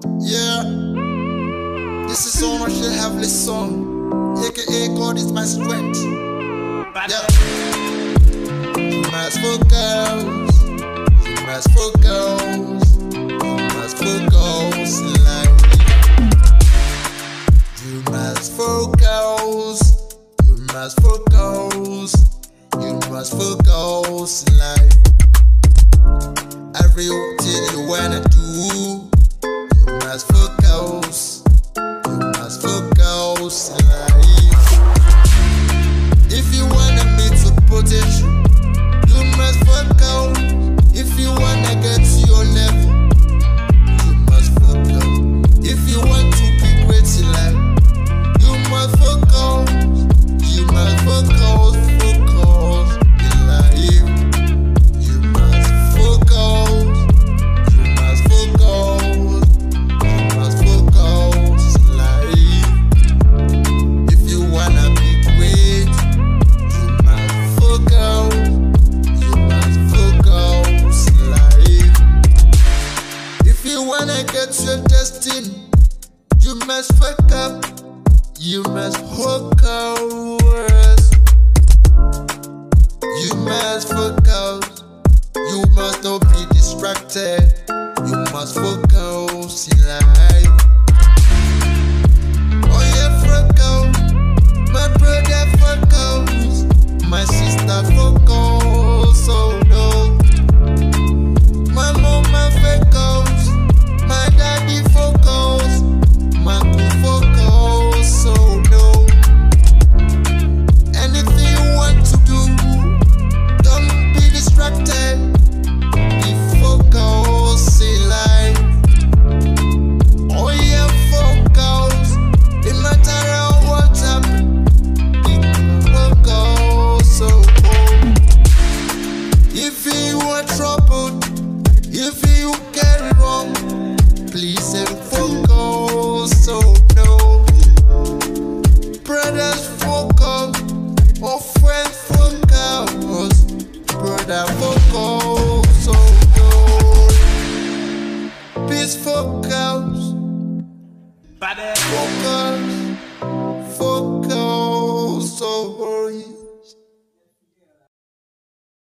Yeah, this is so much a heavenly song, aka God is my strength. Yeah, you must focus, you must focus, you must focus in life. You must focus, you must focus, you must focus in life. Everything you wanna do, you must focus, you must focus in life. If you wanna meet your potential, you must focus. If you wanna get to your level, you must focus. If you want to be great in life, you must focus, you must focus, focus in life. You must focus, you must focus, you must focus in life. If you wanna be great, you must focus, you must focus in life. If you wanna get to your destiny, you must focus. You must focus. You must focus. You must not be distracted. You must focus in life. Oh yeah, focus. My brother focus. My sister focus. Oh no. My mama focus. My daddy focus. My cool focus. Oh no. Anything you want to do, don't be distracted. Be focused in life. Oh yeah, focus. It matter what happens. Be focused. Oh oh. If you are troubled, if you get it wrong, please say focus. Oh no. Brothers focus, or friends focus. Brother focus. Oh no. Please focus. Focus.